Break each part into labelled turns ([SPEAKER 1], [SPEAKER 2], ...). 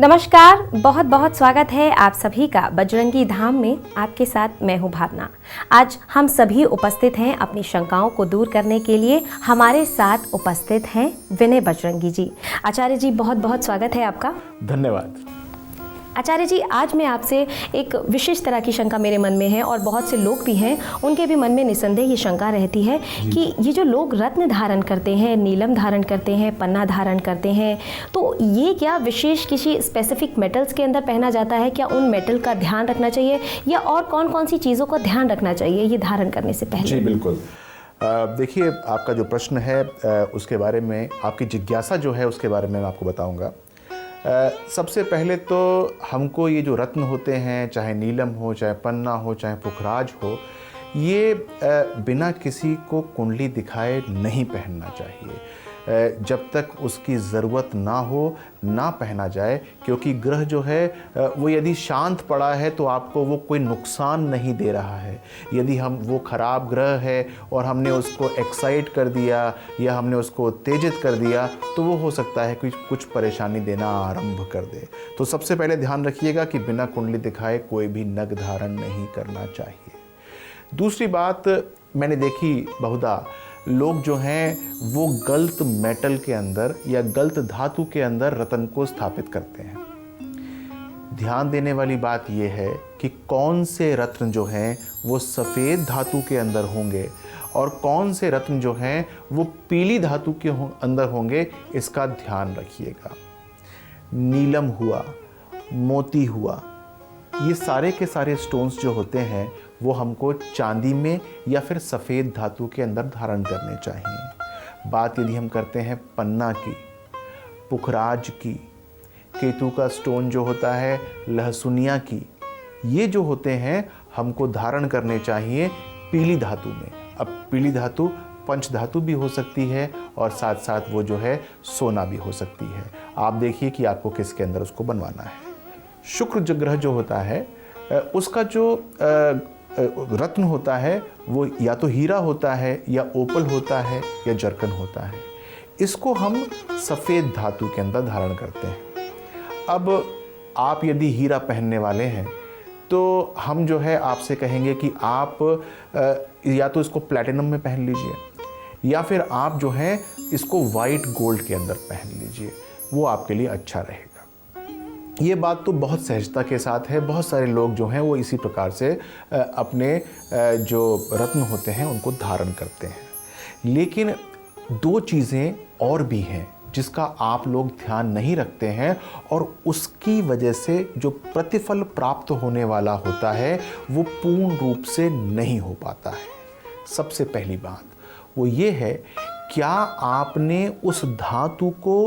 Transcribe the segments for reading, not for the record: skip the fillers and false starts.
[SPEAKER 1] नमस्कार, बहुत बहुत स्वागत है आप सभी का बजरंगी धाम में। आपके साथ मैं हूं भावना। आज हम सभी उपस्थित हैं अपनी शंकाओं को दूर करने के लिए। हमारे साथ उपस्थित हैं विनय बजरंगी जी। आचार्य जी, बहुत बहुत स्वागत है आपका।
[SPEAKER 2] धन्यवाद।
[SPEAKER 1] आचार्य जी, आज मैं आपसे एक विशेष तरह की शंका मेरे मन में है और बहुत से लोग भी हैं, उनके भी मन में निसंदेह ये शंका रहती है कि ये जो लोग रत्न धारण करते हैं, नीलम धारण करते हैं, पन्ना धारण करते हैं, तो ये क्या विशेष किसी स्पेसिफिक मेटल्स के अंदर पहना जाता है? क्या उन मेटल का ध्यान रखना चाहिए या और कौन कौन सी चीज़ों का ध्यान रखना चाहिए ये धारण करने से पहले?
[SPEAKER 2] जी बिल्कुल। देखिए, आपका जो प्रश्न है उसके बारे में, आपकी जिज्ञासा जो है उसके बारे में मैं आपको बताऊंगा। सबसे पहले तो हमको ये जो रत्न होते हैं, चाहे नीलम हो, चाहे पन्ना हो, चाहे पुखराज हो, ये बिना किसी को कुंडली दिखाए नहीं पहनना चाहिए। जब तक उसकी ज़रूरत ना हो ना पहना जाए, क्योंकि ग्रह जो है वो यदि शांत पड़ा है तो आपको वो कोई नुकसान नहीं दे रहा है। यदि हम वो ख़राब ग्रह है और हमने उसको एक्साइट कर दिया या हमने उसको उत्तेजित कर दिया तो वो हो सकता है कि कुछ परेशानी देना आरंभ कर दे। तो सबसे पहले ध्यान रखिएगा कि बिना कुंडली दिखाए कोई भी नग धारण नहीं करना चाहिए। दूसरी बात मैंने देखी, बहुधा लोग जो हैं वो गलत मेटल के अंदर या गलत धातु के अंदर रत्न को स्थापित करते हैं। ध्यान देने वाली बात यह है कि कौन से रत्न जो हैं वो सफ़ेद धातु के अंदर होंगे और कौन से रत्न जो हैं वो पीली धातु के अंदर होंगे, इसका ध्यान रखिएगा। नीलम हुआ, मोती हुआ, ये सारे के सारे स्टोन्स जो होते हैं वो हमको चांदी में या फिर सफ़ेद धातु के अंदर धारण करने चाहिए। बात यदि हम करते हैं पन्ना की, पुखराज की, केतु का स्टोन जो होता है, लहसुनिया की, ये जो होते हैं हमको धारण करने चाहिए पीली धातु में। अब पीली धातु पंच धातु भी हो सकती है और साथ साथ वो जो है सोना भी हो सकती है। आप देखिए कि आपको किसके अंदर उसको बनवाना है। शुक्र जो ग्रह जो होता है उसका जो रत्न होता है वो या तो हीरा होता है या ओपल होता है या जरकन होता है। इसको हम सफ़ेद धातु के अंदर धारण करते हैं। अब आप यदि हीरा पहनने वाले हैं तो हम जो है आपसे कहेंगे कि आप या तो इसको प्लैटिनम में पहन लीजिए या फिर आप जो है इसको वाइट गोल्ड के अंदर पहन लीजिए, वो आपके लिए अच्छा रहेगा। ये बात तो बहुत सहजता के साथ है। बहुत सारे लोग जो हैं वो इसी प्रकार से अपने जो रत्न होते हैं उनको धारण करते हैं। लेकिन दो चीज़ें और भी हैं जिसका आप लोग ध्यान नहीं रखते हैं और उसकी वजह से जो प्रतिफल प्राप्त होने वाला होता है वो पूर्ण रूप से नहीं हो पाता है। सबसे पहली बात वो ये है, क्या आपने उस धातु को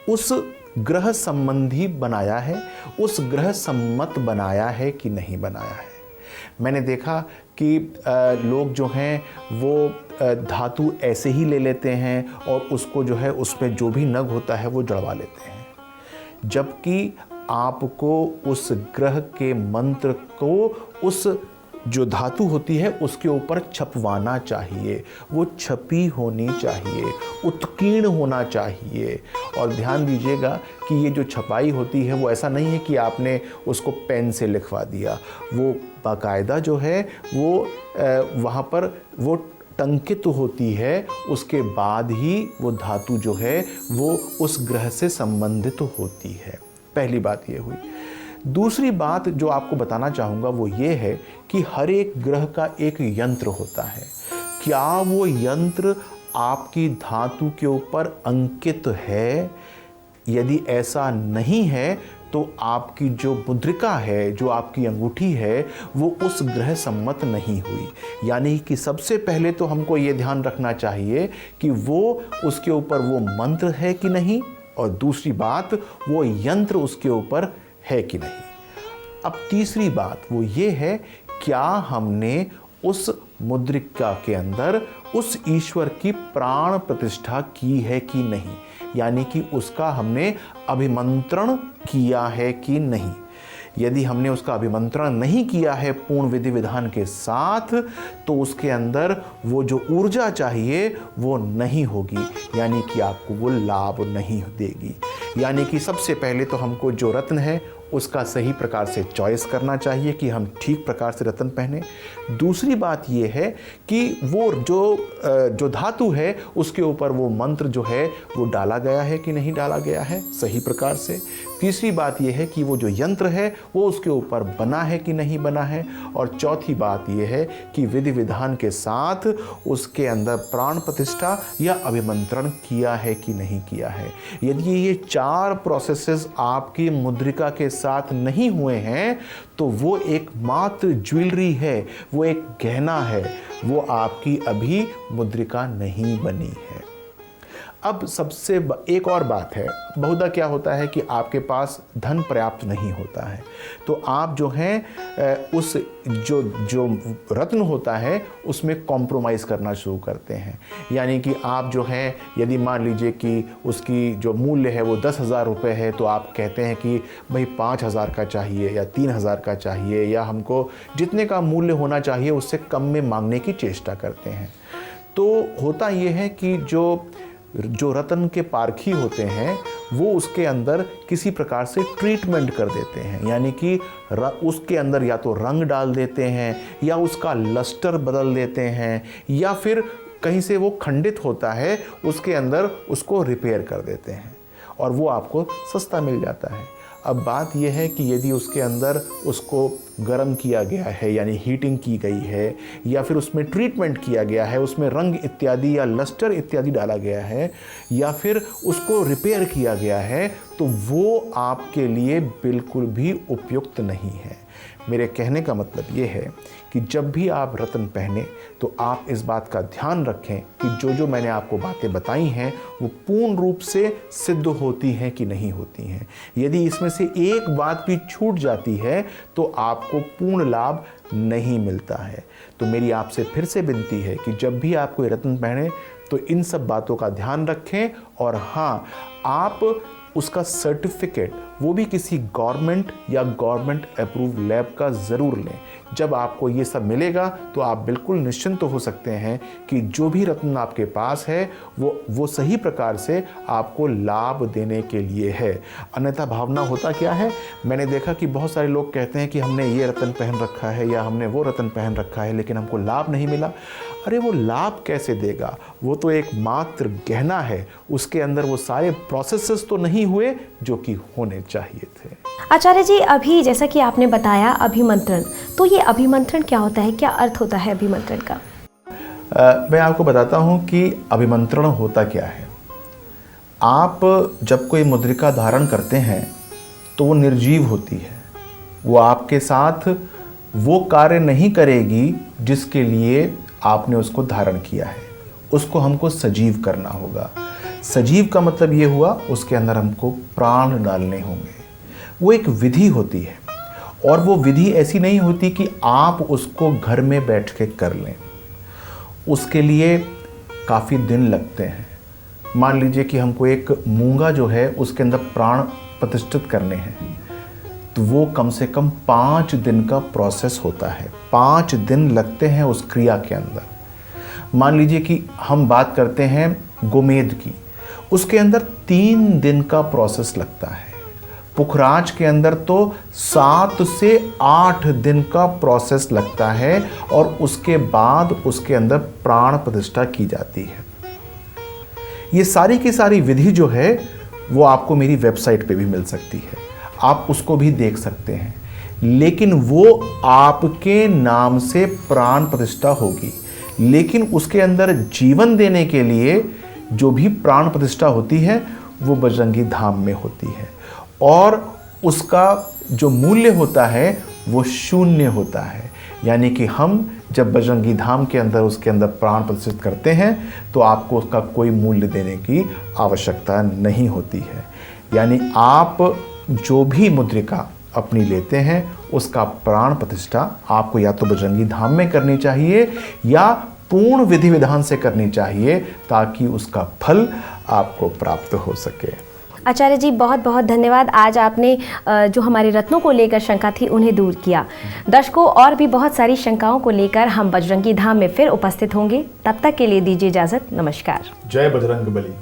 [SPEAKER 2] उस ग्रह संबंधी बनाया है, उस ग्रह सम्मत बनाया है कि नहीं बनाया है। मैंने देखा कि लोग जो हैं वो धातु ऐसे ही ले लेते हैं और उसको जो है उसमें जो भी नग होता है वो जड़वा लेते हैं, जबकि आपको उस ग्रह के मंत्र को उस जो धातु होती है उसके ऊपर छपवाना चाहिए। वो छपी होनी चाहिए, उत्कीर्ण होना चाहिए। और ध्यान दीजिएगा कि ये जो छपाई होती है वो ऐसा नहीं है कि आपने उसको पेन से लिखवा दिया। वो बाकायदा जो है वो वहाँ पर वो टंकित होती है, उसके बाद ही वो धातु जो है वो उस ग्रह से संबंधित होती है। पहली बात ये हुई। दूसरी बात जो आपको बताना चाहूँगा वो ये है कि हर एक ग्रह का एक यंत्र होता है। क्या वो यंत्र आपकी धातु के ऊपर अंकित है? यदि ऐसा नहीं है तो आपकी जो मुद्रिका है, जो आपकी अंगूठी है, वो उस ग्रह सम्मत नहीं हुई। यानी कि सबसे पहले तो हमको ये ध्यान रखना चाहिए कि वो उसके ऊपर वो मंत्र है कि नहीं, और दूसरी बात वो यंत्र उसके ऊपर है कि नहीं। अब तीसरी बात वो ये है, क्या हमने उस मुद्रिका के अंदर उस ईश्वर की प्राण प्रतिष्ठा की है कि नहीं, यानी कि उसका हमने अभिमंत्रण किया है कि नहीं। यदि हमने उसका अभिमंत्रण नहीं किया है पूर्ण विधि विधान के साथ, तो उसके अंदर वो जो ऊर्जा चाहिए वो नहीं होगी, यानी कि आपको वो लाभ नहीं देगी। यानी कि सबसे पहले तो हमको जो रत्न है उसका सही प्रकार से चॉइस करना चाहिए कि हम ठीक प्रकार से रत्न पहने। दूसरी बात ये है कि वो जो धातु है उसके ऊपर वो मंत्र जो है वो डाला गया है कि नहीं डाला गया है सही प्रकार से। तीसरी बात यह है कि वो जो यंत्र है वो उसके ऊपर बना है कि नहीं बना है। और चौथी बात यह है कि विधि विधान के साथ उसके अंदर प्राण प्रतिष्ठा या अभिमंत्रण किया है कि नहीं किया है। यदि ये 4 प्रोसेसेस आपकी मुद्रिका के साथ नहीं हुए हैं तो वो एक मात्र ज्वेलरी है, वो एक गहना है, वो आपकी अभी मुद्रिका नहीं बनी है। अब सबसे एक और बात है, बहुधा क्या होता है कि आपके पास धन पर्याप्त नहीं होता है तो आप जो हैं उस जो रत्न होता है उसमें कॉम्प्रोमाइज़ करना शुरू करते हैं। यानी कि आप जो हैं यदि मान लीजिए कि उसकी जो मूल्य है वो 10,000 रुपये है तो आप कहते हैं कि भाई 5,000 का चाहिए या 3,000 का चाहिए या हमको जितने का मूल्य होना चाहिए उससे कम में मांगने की चेष्टा करते हैं। तो होता ये है कि जो रत्न के पारखी होते हैं वो उसके अंदर किसी प्रकार से ट्रीटमेंट कर देते हैं। यानी कि उसके अंदर या तो रंग डाल देते हैं या उसका लस्टर बदल देते हैं या फिर कहीं से वो खंडित होता है उसके अंदर उसको रिपेयर कर देते हैं और वो आपको सस्ता मिल जाता है। अब बात यह है कि यदि उसके अंदर उसको गर्म किया गया है यानी हीटिंग की गई है या फिर उसमें ट्रीटमेंट किया गया है, उसमें रंग इत्यादि या लस्टर इत्यादि डाला गया है या फिर उसको रिपेयर किया गया है तो वो आपके लिए बिल्कुल भी उपयुक्त नहीं है। मेरे कहने का मतलब ये है कि जब भी आप रत्न पहने तो आप इस बात का ध्यान रखें कि जो मैंने आपको बातें बताई हैं वो पूर्ण रूप से सिद्ध होती हैं कि नहीं होती हैं। यदि इसमें से एक बात भी छूट जाती है तो आपको पूर्ण लाभ नहीं मिलता है। तो मेरी आपसे फिर से विनती है कि जब भी आप कोई रत्न पहने तो इन सब बातों का ध्यान रखें और हाँ, आप उसका सर्टिफिकेट वो भी किसी गवर्नमेंट या गवर्नमेंट अप्रूव लैब का ज़रूर लें। जब आपको ये सब मिलेगा तो आप बिल्कुल निश्चिंत हो सकते हैं कि जो भी रत्न आपके पास है वो सही प्रकार से आपको लाभ देने के लिए है। अन्यथा भावना होता क्या है, मैंने देखा कि बहुत सारे लोग कहते हैं कि हमने ये रत्न पहन रखा है या हमने वो रत्न पहन रखा है लेकिन हमको लाभ नहीं मिला। अरे वो लाभ कैसे देगा, वो तो एक मात्र गहना है, उसके अंदर वो सारे प्रोसेसेस तो नहीं हुए जो कि होने चाहिए थे।
[SPEAKER 1] आचार्य जी, अभी जैसा कि आपने बताया अभिमंत्रण, तो ये अभिमंत्रण क्या होता है, क्या अर्थ होता है अभिमंत्रण का?
[SPEAKER 2] मैं आपको बताता हूँ कि अभिमंत्रण होता क्या है। आप जब कोई मुद्रिका धारण करते हैं तो वो निर्जीव होती है, वो आपके साथ वो कार्य नहीं करेगी जिसके लिए आपने उसको धारण किया है। उसको हमको सजीव करना होगा। सजीव का मतलब ये हुआ उसके अंदर हमको प्राण डालने होंगे। वो एक विधि होती है और वो विधि ऐसी नहीं होती कि आप उसको घर में बैठ के कर लें। उसके लिए काफ़ी दिन लगते हैं। मान लीजिए कि हमको एक मूंगा जो है उसके अंदर प्राण प्रतिष्ठित करने हैं तो वो कम से कम 5 दिन का प्रोसेस होता है। 5 दिन लगते हैं उस क्रिया के अंदर। मान लीजिए कि हम बात करते हैं गोमेद की, उसके अंदर 3 दिन का प्रोसेस लगता है। पुखराज के अंदर तो 7 से 8 दिन का प्रोसेस लगता है और उसके बाद उसके अंदर प्राण प्रतिष्ठा की जाती है। ये सारी की सारी विधि जो है वो आपको मेरी वेबसाइट पे भी मिल सकती है, आप उसको भी देख सकते हैं। लेकिन वो आपके नाम से प्राण प्रतिष्ठा होगी, लेकिन उसके अंदर जीवन देने के लिए जो भी प्राण प्रतिष्ठा होती है वो बजरंगी धाम में होती है और उसका जो मूल्य होता है वो शून्य होता है। यानी कि हम जब बजरंगी धाम के अंदर उसके अंदर प्राण प्रतिष्ठित करते हैं तो आपको उसका कोई मूल्य देने की आवश्यकता नहीं होती है। यानी आप जो भी मुद्रिका अपनी लेते हैं उसका प्राण प्रतिष्ठा आपको या तो बजरंगी धाम में करनी चाहिए या पूर्ण विधि विधान से करनी चाहिए ताकि उसका फल आपको प्राप्त हो सके।
[SPEAKER 1] आचार्य जी, बहुत बहुत धन्यवाद। आज आपने जो हमारे रत्नों को लेकर शंका थी उन्हें दूर किया। दर्शकों, और भी बहुत सारी शंकाओं को लेकर हम बजरंगी धाम में फिर उपस्थित होंगे। तब तक के लिए दीजिए इजाज़त। नमस्कार।
[SPEAKER 2] जय बजरंग बली।